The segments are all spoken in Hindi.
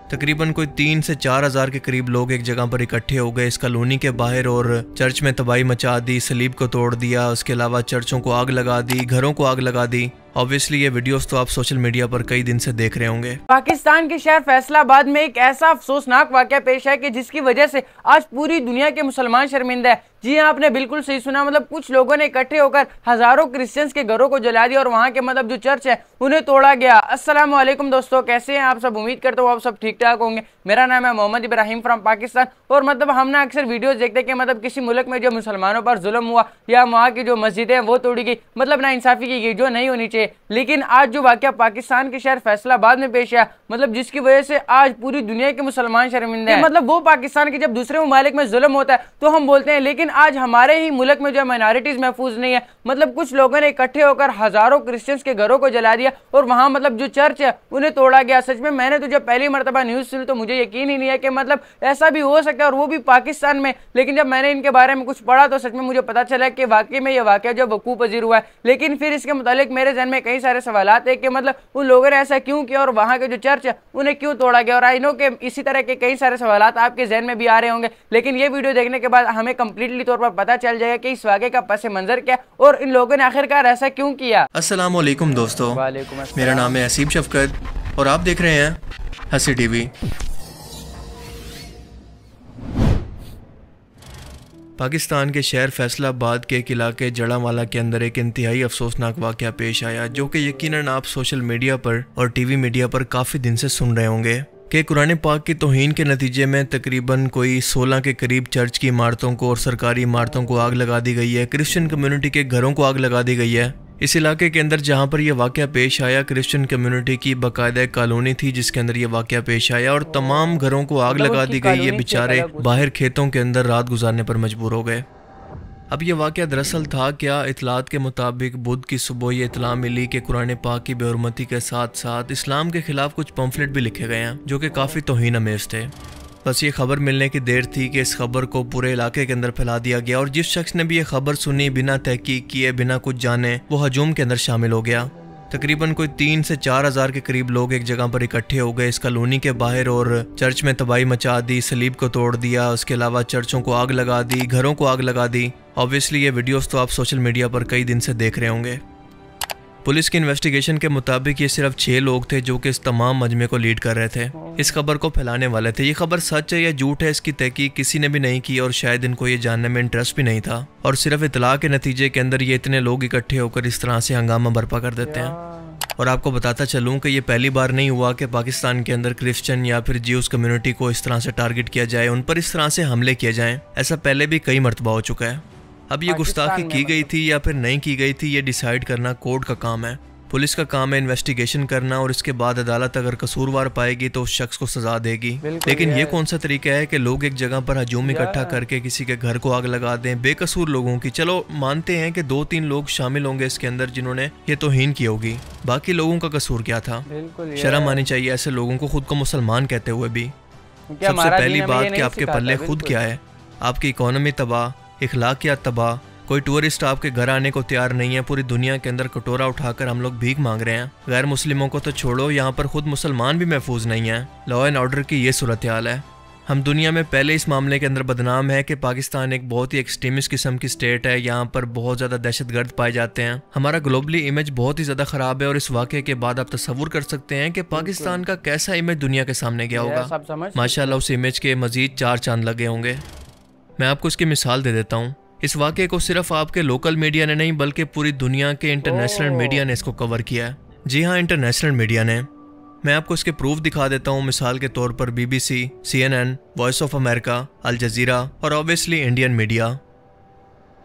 तकरीबन कोई 3 से 4 हज़ार के करीब लोग एक जगह पर इकट्ठे हो गए इस कॉलोनी के बाहर और चर्च में तबाही मचा दी, सलीब को तोड़ दिया। उसके अलावा चर्चों को आग लगा दी, घरों को आग लगा दी। ऑब्वियसली ये वीडियोस तो आप सोशल मीडिया पर कई दिन से देख रहे होंगे। पाकिस्तान के शहर फैसलाबाद में एक ऐसा अफसोसनाक वाकया पेश है कि जिसकी वजह से आज पूरी दुनिया के मुसलमान शर्मिंदा है। जी हाँ, आपने बिल्कुल सही सुना। मतलब कुछ लोगों ने इकट्ठे होकर हजारों क्रिश्चियंस के घरों को जला दिया और वहाँ के मतलब जो चर्च है उन्हें तोड़ा गया। अस्सलाम वालेकुम दोस्तों, कैसे हैं आप सब? उम्मीद करता हूँ आप सब ठीक ठाक होंगे। मेरा नाम है मोहम्मद इब्राहिम फ्रॉम पाकिस्तान। और मतलब हम ना अक्सर वीडियोस देखते हैं कि मतलब किसी मुल्क में जो मुसलमानों पर जुल्म हुआ या वहाँ की जो मस्जिदें वो तोड़ी गई, मतलब ना इंसाफी की गई जो नहीं होनी चाहिए। लेकिन आज जो वाकया पाकिस्तान के शहर फैसलाबाद में पेश आया, मतलब जिसकी वजह से आज पूरी दुनिया के मुसलमान शर्मिंदा हैं। मतलब वो पाकिस्तान के जब दूसरे ममालिक में जुल्म होता है तो हम बोलते हैं, लेकिन आज हमारे ही मुल्क में जो माइनॉरिटीज महफूज नहीं है। मतलब कुछ लोगों ने इकट्ठे होकर हजारों क्रिश्चियंस के घरों को जला दिया और वहां मतलब जो चर्च है उन्हें तोड़ा गया। सच में मैंने तो जब पहली मरतबा न्यूज सुनी तो मुझे यकीन ही नहीं है कि मतलब ऐसा भी हो सकता है और वो भी पाकिस्तान में। लेकिन जब मैंने इनके बारे में कुछ पढ़ा तो सच में मुझे पता चला कि वाकई में यह वाकया जो वकूफ पजीर हुआ है। लेकिन फिर इसके मुतालिक मेरे जहन में कई सारे सवाल है कि मतलब उन लोगों ने ऐसा क्यों किया और वहां के जो चर्च है उन्हें क्यों तोड़ा गया। और आई नो कि इसी तरह के कई सारे सवाल आपके जहन में भी आ रहे होंगे, लेकिन ये वीडियो देखने के बाद हमें कंप्लीटली तौर पर पता चल जाएगा कि इस वाकये का पस मंजर क्या और इन लोगों ने आखिरकार ऐसा क्यों किया। अस्सलाम वालेकुम दोस्तों, मेरा नाम है असीब शफकत और आप देख रहे हैं हंसी टीवी। पाकिस्तान के शहर फैसलाबाद के एक इलाके जड़ावाला के अंदर एक इंतहाई अफसोसनाक वाक़या पेश आया, जो कि यकीनन आप सोशल मीडिया पर और टीवी मीडिया पर काफ़ी दिन से सुन रहे होंगे कि कुरान पाक की तौहीन के नतीजे में तकरीबन कोई 16 के करीब चर्च की इमारतों को और सरकारी इमारतों को आग लगा दी गई है। क्रिश्चियन कम्युनिटी के घरों को आग लगा दी गई है। इस इलाके के अंदर जहां पर यह वाक़या पेश आया, क्रिश्चियन कम्युनिटी की बाकायदा कॉलोनी थी जिसके अंदर यह वाक़या पेश आया और तमाम घरों को आग लगा दी गई। ये बेचारे बाहर खेतों के अंदर रात गुजारने पर मजबूर हो गए। अब यह वाक़या दरअसल था क्या, इतलात के मुताबिक बुध की सुबह ये इतला मिली कि कुरान पाक की बेहुरमती के साथ साथ इस्लाम के खिलाफ कुछ पम्फलेट भी लिखे गए हैं जो कि काफ़ी तौहीन आमेज़ थे। बस ये खबर मिलने की देर थी कि इस खबर को पूरे इलाके के अंदर फैला दिया गया और जिस शख्स ने भी ये खबर सुनी बिना तहकीक किए, बिना कुछ जाने, वो हजूम के अंदर शामिल हो गया। तकरीबन कोई 3 से 4 हज़ार के करीब लोग एक जगह पर इकट्ठे हो गए इस कॉलोनी के बाहर और चर्च में तबाही मचा दी, सलीब को तोड़ दिया। उसके अलावा चर्चों को आग लगा दी, घरों को आग लगा दी। ऑब्वियसली ये वीडियोस तो आप सोशल मीडिया पर कई दिन से देख रहे होंगे। पुलिस की इन्वेस्टिगेशन के मुताबिक ये सिर्फ 6 लोग थे जो कि इस तमाम मजमे को लीड कर रहे थे, इस खबर को फैलाने वाले थे। ये खबर सच है या झूठ है इसकी तहकीक किसी ने भी नहीं की और शायद इनको ये जानने में इंटरेस्ट भी नहीं था और सिर्फ इतला के नतीजे के अंदर ये इतने लोग इकट्ठे होकर इस तरह से हंगामा बर्पा कर देते हैं। और आपको बताता चलूँ कि ये पहली बार नहीं हुआ कि पाकिस्तान के अंदर क्रिश्चियन या फिर ज्यूज कम्युनिटी को इस तरह से टारगेट किया जाए, उन पर इस तरह से हमले किए जाएं। ऐसा पहले भी कई मरतबा हो चुका है। अब ये गुस्ताखी की गई थी या फिर नहीं की गई थी, ये डिसाइड करना कोर्ट का काम है। पुलिस का काम है इन्वेस्टिगेशन करना और इसके बाद अदालत अगर कसूरवार पाएगी तो उस शख्स को सजा देगी। लेकिन ये कौन सा तरीका है कि लोग एक जगह पर हजूम इकट्ठा करके किसी के घर को आग लगा दें बेकसूर लोगों की। चलो मानते हैं कि 2-3 लोग शामिल होंगे इसके अंदर जिन्होंने ये तौहीन की होगी, बाकी लोगों का कसूर क्या था? शर्म आनी चाहिए ऐसे लोगों को, खुद को मुसलमान कहते हुए भी। सबसे पहली बात कि आपके पल्ले खुद क्या है, आपकी इकोनॉमी तबाह, इखलाकियात तबाह, कोई टूरिस्ट आपके घर आने को तैयार नहीं है। पूरी दुनिया के अंदर कटोरा उठाकर हम लोग भीख मांग रहे हैं। गैर मुस्लिमों को तो छोड़ो, यहाँ पर खुद मुसलमान भी महफूज नहीं है। लॉ एंड ऑर्डर की ये सूरत हाल है। हम दुनिया में पहले इस मामले के अंदर बदनाम है कि पाकिस्तान एक बहुत ही एक्सट्रीमिस्ट किस्म की स्टेट है। यहाँ पर बहुत ज़्यादा दहशतगर्द पाए जाते हैं। हमारा ग्लोबली इमेज बहुत ही ज़्यादा ख़राब है और इस वाक़े के बाद आप तस्वुर कर सकते हैं कि पाकिस्तान का कैसा इमेज दुनिया के सामने गया होगा। माशाल्लाह उस इमेज के मज़ीद 4 चांद लगे होंगे। मैं आपको इसकी मिसाल दे देता हूँ। इस वाक़े को सिर्फ आपके लोकल मीडिया ने नहीं बल्कि पूरी दुनिया के इंटरनेशनल मीडिया ने इसको कवर किया है। जी हाँ, इंटरनेशनल मीडिया ने। मैं आपको इसके प्रूफ दिखा देता हूँ। मिसाल के तौर पर BBC, CNN, Voice of America, Al Jazeera और ऑब्वियसली इंडियन मीडिया।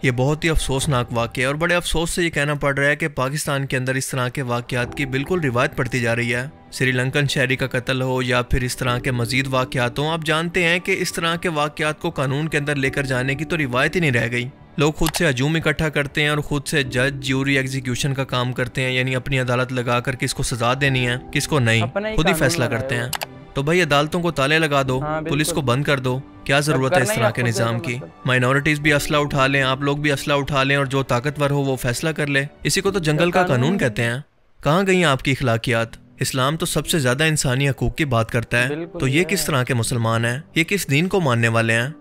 ये बहुत ही अफसोसनाक वाक़या है और बड़े अफसोस से ये कहना पड़ रहा है कि पाकिस्तान के अंदर इस तरह के वाक़यात की बिल्कुल रिवायत पड़ती जा रही है। श्रीलंकन शहरी का कत्ल हो या फिर इस तरह के मजीद वाक़यात हों, आप जानते हैं कि इस तरह के वाक़यात को कानून के अंदर लेकर जाने की तो रिवायत ही नहीं रह गई। लोग खुद से हजूम इकट्ठा करते हैं और खुद से जज, ज्यूरी, एग्जीक्यूशन का काम करते हैं, यानी अपनी अदालत लगाकर किसको सजा देनी है किसको नहीं, खुद ही फैसला करते हैं। तो भाई अदालतों को ताले लगा दो, पुलिस को बंद कर दो। क्या जरूरत है इस तरह के निज़ाम की? माइनॉरिटीज भी असला उठा लें, आप लोग भी असला उठा लें और जो ताकतवर हो वो फैसला कर ले। इसी को तो जंगल का कानून कहते हैं। कहाँ गई आपकी इखलाकियात? इस्लाम तो सबसे ज़्यादा इंसानी हकूक़ की बात करता है, तो ये किस तरह के मुसलमान हैं, ये किस दीन को मानने वाले हैं?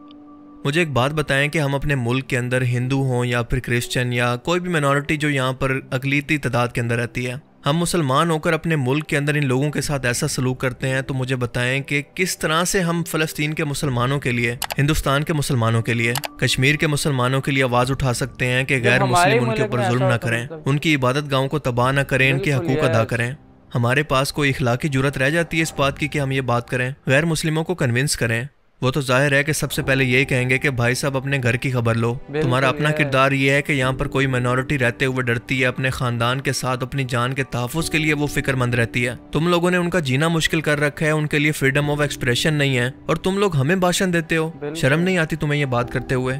मुझे एक बात बताएं कि हम अपने मुल्क के अंदर हिंदू हों या फिर क्रिश्चियन या कोई भी मिनॉरिटी जो यहाँ पर अक़लीती तादाद के अंदर रहती है, हम मुसलमान होकर अपने मुल्क के अंदर इन लोगों के साथ ऐसा सलूक करते हैं, तो मुझे बताएं कि किस तरह से हम फ़लस्तीन के मुसलमानों के लिए, हिंदुस्तान के मुसलमानों के लिए, कश्मीर के मुसलमानों के लिए आवाज़ उठा सकते हैं कि गैर मुस्लिम उनके ऊपर जुल्म ना करें, उनकी इबादत गाहों को तबाह ना करें, इनके हकूक़ अदा करें। हमारे पास कोई इखलाकी जुर्रत रह जाती है इस बात की कि हम ये बात करें, गैर मुस्लिमों को कन्विंस करें? वो तो जाहिर है कि सबसे पहले यही कहेंगे कि भाई साहब अपने घर की खबर लो, तुम्हारा अपना किरदार ये है कि यहाँ पर कोई माइनॉरिटी रहते हुए डरती है, अपने खानदान के साथ अपनी जान के तहफ़्फ़ुज़ के लिए वो फिक्रमंद रहती है। तुम लोगों ने उनका जीना मुश्किल कर रखा है, उनके लिए फ्रीडम ऑफ एक्सप्रेशन नहीं है, और तुम लोग हमें भाषण देते हो। शर्म नहीं आती तुम्हें ये बात करते हुए?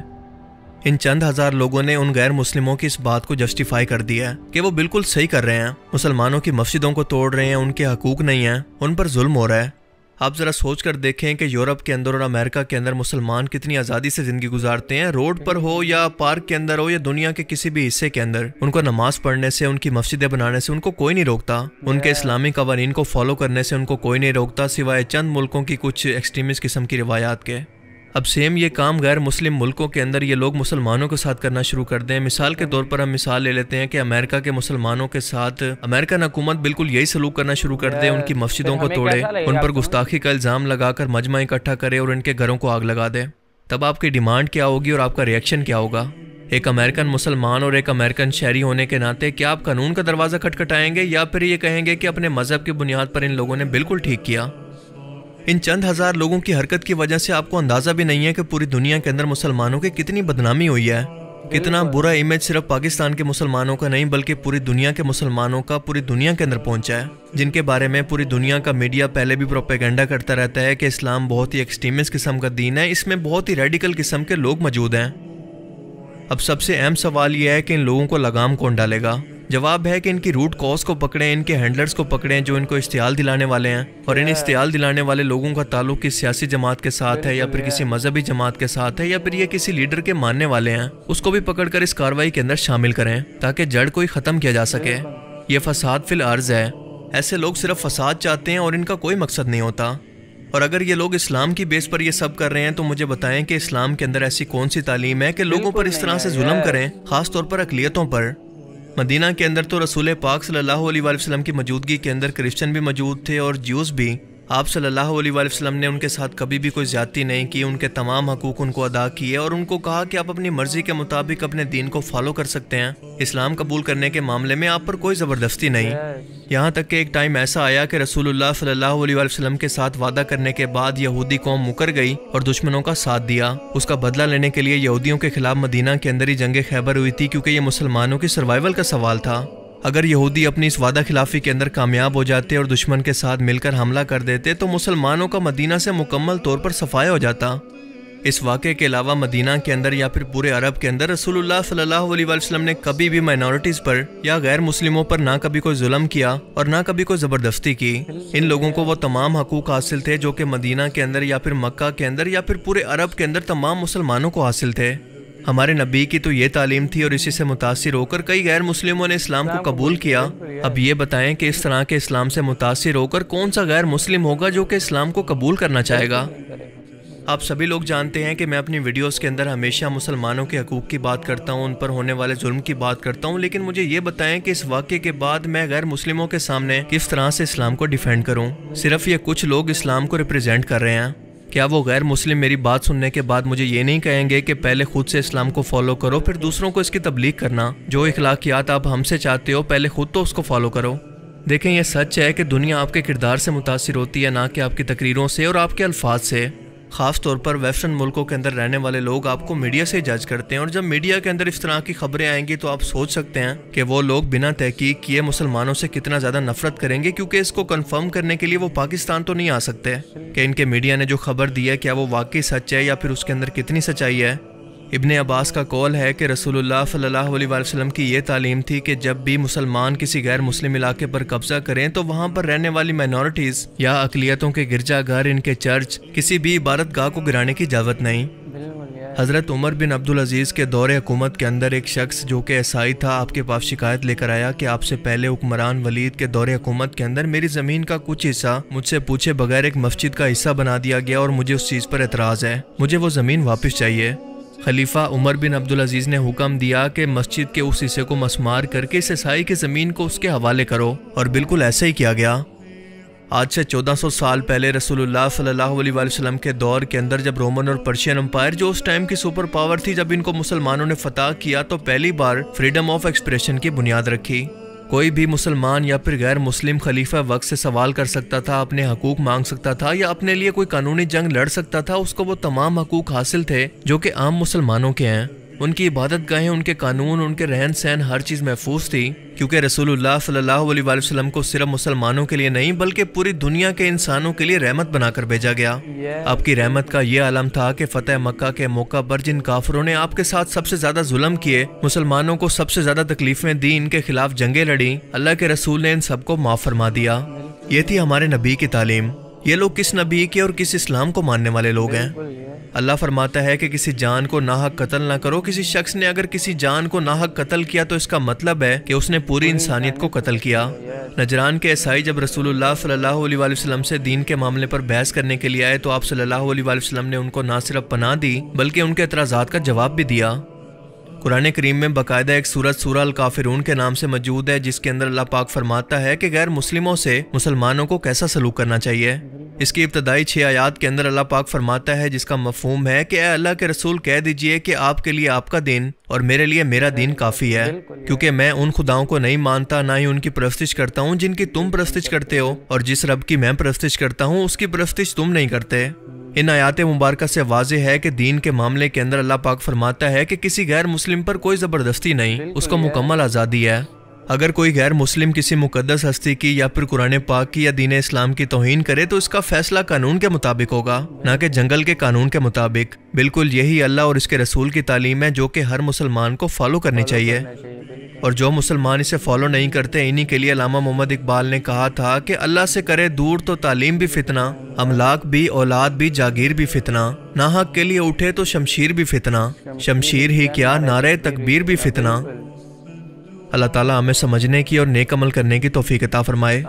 इन चंद हज़ार लोगों ने उन गैर मुस्लिमों की इस बात को जस्टिफाई कर दिया है कि वो बिल्कुल सही कर रहे हैं, मुसलमानों की मस्जिदों को तोड़ रहे हैं, उनके हकूक़ नहीं हैं, उन पर जुल्म हो रहा है। आप ज़रा सोच कर देखें कि यूरोप के अंदर और अमेरिका के अंदर मुसलमान कितनी आज़ादी से ज़िंदगी गुजारते हैं, रोड पर हो या पार्क के अंदर हो या दुनिया के किसी भी हिस्से के अंदर। उनको नमाज पढ़ने से, उनकी मस्जिदें बनाने से उनको कोई नहीं रोकता, उनके इस्लामी कवानीन को फॉलो करने से उनको कोई नहीं रोकता, सिवाय चंद मुल्कों की कुछ एक्सट्रीमिस्ट किस्म की रिवायात के। अब सेम ये काम गैर मुस्लिम मुल्कों के अंदर ये लोग मुसलमानों के साथ करना शुरू कर दें। मिसाल के तौर पर हम मिसाल ले लेते हैं कि अमेरिका के मुसलमानों के साथ अमेरिकन हुकूमत बिल्कुल यही सलूक करना शुरू कर दे, उनकी मस्जिदों को तोड़े, उन पर गुस्ताखी का इल्ज़ाम लगाकर मजमा इकट्ठा करे और इनके घरों को आग लगा दे। तब आपकी डिमांड क्या होगी और आपका रिएक्शन क्या होगा? एक अमेरिकन मुसलमान और एक अमेरिकन शहरी होने के नाते क्या आप कानून का दरवाज़ा खटखटाएंगे या फिर ये कहेंगे कि अपने मज़हब की बुनियाद पर इन लोगों ने बिल्कुल ठीक किया? इन चंद हज़ार लोगों की हरकत की वजह से आपको अंदाज़ा भी नहीं है कि पूरी दुनिया के अंदर मुसलमानों की कितनी बदनामी हुई है, कितना बुरा इमेज सिर्फ पाकिस्तान के मुसलमानों का नहीं बल्कि पूरी दुनिया के मुसलमानों का पूरी दुनिया के अंदर पहुंचा है, जिनके बारे में पूरी दुनिया का मीडिया पहले भी प्रोपेगेंडा करता रहता है कि इस्लाम बहुत ही एक्सट्रीमिस्ट किस्म का दीन है, इसमें बहुत ही रेडिकल किस्म के लोग मौजूद हैं। अब सबसे अहम सवाल यह है कि इन लोगों को लगाम कौन डालेगा? जवाब है कि इनकी रूट कॉज को पकड़ें, इनके हैंडलर्स को पकड़ें जो इनको इश्तियाल दिलाने वाले हैं, और इन इश्तियाल दिलाने वाले लोगों का ताल्लुक किस सियासी जमात के साथ है या फिर किसी मजहबी जमात के साथ है या फिर ये किसी लीडर के मानने वाले हैं, उसको भी पकड़कर इस कार्रवाई के अंदर शामिल करें ताकि जड़ को ही ख़त्म किया जा सके। ये फसाद फिल अर्ज है, ऐसे लोग सिर्फ फसाद चाहते हैं और इनका कोई मकसद नहीं होता। और अगर ये लोग इस्लाम की बेस पर ये सब कर रहे हैं तो मुझे बताएं कि इस्लाम के अंदर ऐसी कौन सी तालीम है कि लोगों पर इस तरह से जुल्म करें, खास तौर पर अक़लियतों पर। मदीना के अंदर तो रसूल पाक सल्लल्लाहु अलैहि वसल्लम की मौजूदगी के अंदर क्रिश्चियन भी मौजूद थे और ज्यूज़ भी। आप सल्लल्लाहु अलैहि वसल्लम ने उनके साथ कभी भी कोई ज़्यादती नहीं की, उनके तमाम हकूक़ उनको अदा किए और उनको कहा कि आप अपनी मर्ज़ी के मुताबिक अपने दीन को फॉलो कर सकते हैं। इस्लाम कबूल करने के मामले में आप पर कोई ज़बरदस्ती नहीं। यहाँ तक कि एक टाइम ऐसा आया कि रसूलुल्लाह सल्लल्लाहु अलैहि वसल्लम के साथ वादा करने के बाद यहूदी कौम मुकर गई और दुश्मनों का साथ दिया। उसका बदला लेने के लिए यहूदियों के खिलाफ मदीना के अंदर ही जंग खैबर हुई थी, क्योंकि ये मुसलमानों की सर्वाइवल का सवाल था। अगर यहूदी अपनी इस वादा खिलाफी के अंदर कामयाब हो जाते और दुश्मन के साथ मिलकर हमला कर देते तो मुसलमानों का मदीना से मुकम्मल तौर पर सफाया हो जाता। इस वाक़े के अलावा मदीना के अंदर या फिर पूरे अरब के अंदर रसूलुल्लाह सल्लल्लाहु अलैहि वसल्लम ने कभी भी माइनॉरिटीज़ पर या गैर मुस्लिमों पर ना कभी कोई जुल्म किया और ना कभी कोई ज़बरदस्ती की। इन लोगों को वो तमाम हकूक़ हासिल थे जो कि मदीना के अंदर या फिर मक्का के अंदर या फिर पूरे अरब के अंदर तमाम मुसलमानों को हासिल थे। हमारे नबी की तो ये तालीम थी और इसी से मुतासिर होकर कई गैर मुस्लिमों ने इस्लाम को कबूल किया। अब ये बताएं कि इस तरह के इस्लाम से मुतासिर होकर कौन सा गैर मुस्लिम होगा जो कि इस्लाम को कबूल करना चाहेगा? आप सभी लोग जानते हैं कि मैं अपनी वीडियोस के अंदर हमेशा मुसलमानों के हकूक़ की बात करता हूं, उन पर होने वाले जुल्म की बात करता हूं, लेकिन मुझे ये बताएं कि इस वाक़े के बाद मैं गैर मुस्लिमों के सामने किस तरह से इस्लाम को डिफेंड करूं? सिर्फ ये कुछ लोग इस्लाम को रिप्रेजेंट कर रहे हैं। क्या वो गैर मुस्लिम मेरी बात सुनने के बाद मुझे ये नहीं कहेंगे कि पहले खुद से इस्लाम को फॉलो करो फिर दूसरों को इसकी तबलीग करना? जो इखलाकियात आप हमसे चाहते हो पहले खुद तो उसको फॉलो करो। देखें, यह सच है कि दुनिया आपके किरदार से मुतासिर होती है, ना कि आपकी तकरीरों से और आपके अल्फाज से। ख़ास तौर पर वेस्टर्न मुल्कों के अंदर रहने वाले लोग आपको मीडिया से जज करते हैं और जब मीडिया के अंदर इस तरह की खबरें आएंगी तो आप सोच सकते हैं कि वो लोग बिना तहकीक किए मुसलमानों से कितना ज़्यादा नफरत करेंगे, क्योंकि इसको कंफर्म करने के लिए वो पाकिस्तान तो नहीं आ सकते कि इनके मीडिया ने जो खबर दी है क्या वो वाकई सच है या फिर उसके अंदर कितनी सच्चाई है। इब्ने अब्बास का कौल है कि रसूलुल्लाह सल्लल्लाहु अलैहि वसल्लम की ये तालीम थी कि जब भी मुसलमान किसी गैर मुस्लिम इलाके पर कब्जा करें तो वहाँ पर रहने वाली माइनॉरिटीज़ या अक़लियतों के गिरजाघर, इनके चर्च, किसी भी इबादत गाह को गिराने की इजाज़त नहीं। हज़रत उमर बिन अब्दुल अजीज़ के दौरे हुकूमत के अंदर एक शख्स जो कि ईसाई था आपके पास शिकायत लेकर आया कि आपसे पहले हुक्मरान वलीद के दौरे हुकूमत के अंदर मेरी ज़मीन का कुछ हिस्सा मुझसे पूछे बगैर एक मस्जिद का हिस्सा बना दिया गया और मुझे उस चीज़ पर एतराज़ है, मुझे वो ज़मीन वापस चाहिए। खलीफा उमर बिन अब्दुल अजीज़ ने हुक्म दिया कि मस्जिद के उस हिस्से को मसमार करके इस ईसाई की ज़मीन को उसके हवाले करो, और बिल्कुल ऐसा ही किया गया। आज से 1400 साल पहले रसूलुल्लाह सल्लल्लाहु अलैहि वसल्लम के दौर के अंदर जब रोमन और पर्शियन एम्पायर जो उस टाइम की सुपर पावर थी, जब इनको मुसलमानों ने फतह किया तो पहली बार फ्रीडम ऑफ एक्सप्रेशन की बुनियाद रखी। कोई भी मुसलमान या फिर गैर मुस्लिम खलीफा वक्त से सवाल कर सकता था, अपने हकूक मांग सकता था या अपने लिए कोई कानूनी जंग लड़ सकता था। उसको वो तमाम हकूक हासिल थे जो कि आम मुसलमानों के हैं। उनकी इबादत गाहें, उनके कानून, उनके रहन सहन, हर चीज़ महफूज थी, क्योंकि रसूलुल्लाह सल्लल्लाहु अलैहि वसल्लम को सिर्फ मुसलमानों के लिए नहीं बल्कि पूरी दुनिया के इंसानों के लिए रहमत बनाकर भेजा गया। आपकी रहमत का ये आलम था कि फतेह मक्का के मौका पर जिन काफिरों ने आपके साथ सबसे ज्यादा जुल्म किए, मुसलमानों को सबसे ज्यादा तकलीफें दी, इनके खिलाफ जंगें लड़ी, अल्लाह के रसूल ने इन सबको माफ फरमा दिया। ये थी हमारे नबी की तालीम। ये लोग किस नबी के और किस इस्लाम को मानने वाले लोग हैं? अल्लाह फरमाता है कि किसी जान को नाहक कत्ल ना करो। किसी शख्स ने अगर किसी जान को नाहक कत्ल किया तो इसका मतलब है कि उसने पूरी इंसानियत को कत्ल किया। नजरान के ईसाई जब रसूलुल्लाह सल्लल्लाहु अलैहि वसल्लम से दीन के मामले पर बहस करने के लिए आए तो आप सल्लल्लाहु अलैहि वसल्लम ने उनको ना सिर्फ पनाह दी बल्कि उनके एतराज़ात का जवाब भी दिया। कुरान करीम में बाकायदा एक सूरत सूरह अल काफिरून के नाम से मौजूद है, जिसके अंदर अल्लाह पाक फरमाता है कि गैर मुस्लिमों से मुसलमानों को कैसा सलूक करना चाहिए। इसकी इब्तदाई 6 आयात के अंदर अल्लाह पाक फरमाता है, जिसका मफहूम है कि अल्लाह के रसूल कह दीजिए कि आपके लिए आपका दिन और मेरे लिए मेरा दिन काफ़ी है, क्योंकि मैं उन खुदाओं को नहीं मानता, ना ही उनकी परस्तिश करता हूँ जिनकी तुम परस्तिश करते हो, और जिस रब की मैं परस्तिश करता हूँ उसकी परस्तिश तुम नहीं करते। इन आयात मुबारक से वाज़ेह है कि दीन के मामले के अंदर अल्लाह पाक फरमाता है कि किसी गैर मुस्लिम पर कोई ज़बरदस्ती नहीं, उसको मुकम्मल आज़ादी है। अगर कोई गैर मुस्लिम किसी मुकद्दस हस्ती की या फिर कुरान पाक की या दीन इस्लाम की तौहीन करे तो इसका फैसला कानून के मुताबिक होगा, ना कि जंगल के कानून के मुताबिक। बिल्कुल यही अल्लाह और इसके रसूल की तालीम है जो कि हर मुसलमान को फॉलो करनी चाहिए, और जो मुसलमान इसे फॉलो नहीं करते इन्हीं के लिए अल्लामा मोहम्मद इकबाल ने कहा था कि अल्लाह से करे दूर तो तालीम भी फितना, अमलाक भी, औलाद भी, जागीर भी फितना, नाहक के लिए उठे तो शमशीर भी फितना, शमशीर ही क्या नारे तकबीर भी फितना। अल्लाह ताला हमें समझने की और नेक अमल करने की तौफीक अता फरमाए,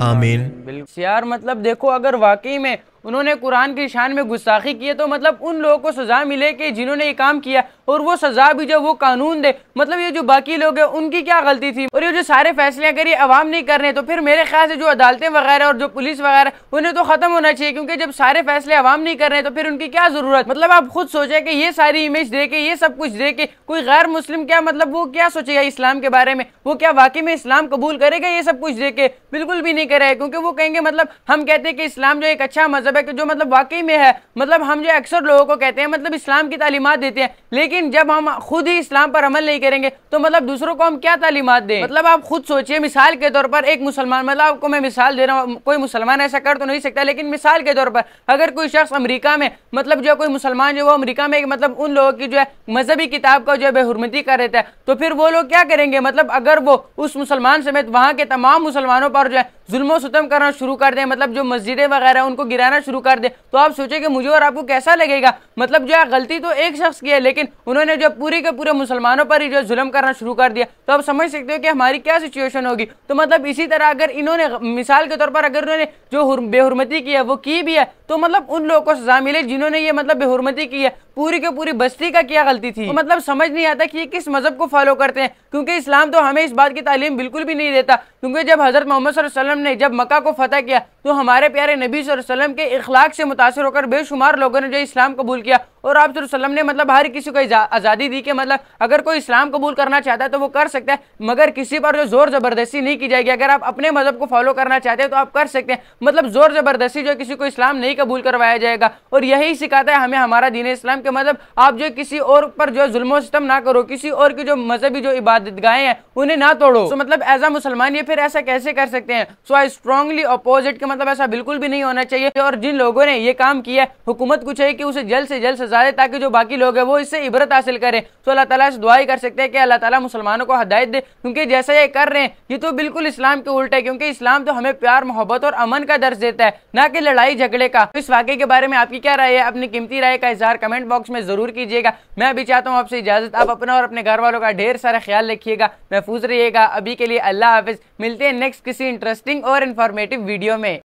आमीन। यार मतलब देखो, अगर वाकई में उन्होंने कुरान की शान में गुस्ताखी की है तो मतलब उन लोगों को सजा मिले कि जिन्होंने ये काम किया, और वो सजा भी जो वो कानून दे। मतलब ये जो बाकी लोग हैं उनकी क्या गलती थी? और ये जो सारे फैसले अगर ये अवाम नहीं कर रहे तो फिर मेरे ख्याल से जो अदालतें वगैरह और जो पुलिस वगैरह उन्हें तो खत्म होना चाहिए, क्योंकि जब सारे फैसले अवाम नहीं कर रहे तो फिर उनकी क्या जरूरत? मतलब आप खुद सोचे कि ये सारी इमेज दे के, ये सब कुछ दे के कोई गैर मुस्लिम क्या मतलब वो क्या सोचेगा इस्लाम के बारे में? वो क्या वाकई में इस्लाम कबूल करेगा? ये सब कुछ दे के बिल्कुल भी नहीं करेगा, क्योंकि वो कहेंगे मतलब हम कहते हैं कि इस्लाम जो एक अच्छा मजहब है, कि जो मतलब वाकई में है, मतलब हम जो अक्सर लोगों को कहते हैं मतलब इस्लाम की तालीमात देते हैं, लेकिन जब हम खुद ही इस्लाम पर अमल नहीं करेंगे तो मतलब दूसरों को हम क्या तालीमात दें? मतलब आप खुद सोचिए, मिसाल के तौर पर एक मुसलमान, मतलब आपको मैं मिसाल दे रहा हूँ, कोई मुसलमान ऐसा कर तो नहीं सकता, लेकिन मिसाल के तौर पर अगर कोई शख्स अमेरिका में, मतलब जो कोई मुसलमान जो वो अमेरिका में मतलब उन लोगों की जो है मजहबी किताब का जो है बेहुरमती कर देता है, तो फिर वो लोग क्या करेंगे? मतलब अगर वो उस मुसलमान समेत वहां के तमाम मुसलमानों पर जो है जुल्म सितम करना शुरू कर दे, मतलब जो मस्जिदें वगैरह उनको गिराना शुरू कर दे, तो आप सोचे कि मुझे और आपको कैसा लगेगा? मतलब जो है गलती तो एक शख्स की है, लेकिन उन्होंने जो पूरे के पूरे मुसलमानों पर ही जो जुल्म करना शुरू कर दिया, तो आप समझ सकते हो कि हमारी क्या सिचुएशन होगी। तो मतलब इसी तरह अगर इन्होंने मिसाल के तौर पर अगर उन्होंने जो बेहुरमती की है वो की भी है, तो मतलब उन लोगों को सजा मिले जिन्होंने ये मतलब बेहुरमती की है। पूरी के पूरी बस्ती का क्या गलती थी? तो मतलब समझ नहीं आता कि ये किस मजहब को फॉलो करते हैं, क्योंकि इस्लाम तो हमें इस बात की तालीम बिल्कुल भी नहीं देता। क्योंकि जब हजरत मोहम्मद सल्लल्लाहु अलैहि वसल्लम ने जब मक्का को फतह किया तो हमारे प्यारे नबी सल्लल्लाहु अलैहि वसल्लम के इखलाक से मुतासिर होकर बेशुमार लोगों ने जो इस्लाम कबूल किया, और आप सल्लल्लाहु अलैहि वसल्लम ने मतलब हर किसी को आज़ादी दी कि मतलब अगर कोई इस्लाम कबूल करना चाहता है तो वो कर सकता है, मगर किसी पर जो जोर जबरदस्ती नहीं की जाएगी। अगर आप अपने मजहब को फॉलो करना चाहते हैं तो आप कर सकते हैं, मतलब जोर जबरदस्ती जो किसी को इस्लाम नहीं कबूल करवाया जाएगा। और यही सिखाता है हमें हमारा दीन इस्लाम के, मतलब आप जो किसी और पर जो जुल्म सितम ना करो, किसी और की जो मजहबी जो इबादतगाहें हैं उन्हें ना तोड़ो। तो मतलब एज अ मुसलमान ये फिर ऐसा कैसे कर सकते हैं? सो आई स्ट्रांगली अपोजिट के, मतलब ऐसा बिल्कुल भी नहीं होना चाहिए। और जिन लोगों ने ये काम किया है, हुकूमत को चाहिए कि उसे जल्द से जल्द फैला दें ताकि जो बाकी लोग हैं वो इससे इबरत हासिल करें। तो अल्लाह ताला से दुआ ही कर सकते हैं कि अल्लाह ताला मुसलमानों को हिदायत दे, क्योंकि जैसा ये कर रहे हैं ये तो बिल्कुल इस्लाम के उल्टा है, क्योंकि इस्लाम तो हमें प्यार, मोहब्बत और अमन का दर्ज देता है, ना कि लड़ाई झगड़े का। तो इस वाकये के बारे में आपकी क्या राय है? अपनी कीमती राय का इजहार कमेंट बॉक्स में जरूर कीजिएगा। मैं अभी चाहता हूँ आपसे इजाजत, आप अपना और अपने घर वालों का ढेर सारा ख्याल रखिएगा, महफूज रहिएगा। अभी के लिए अल्लाह हाफिज, मिलते हैं नेक्स्ट किसी इंटरेस्टिंग और इन्फॉर्मेटिव वीडियो में।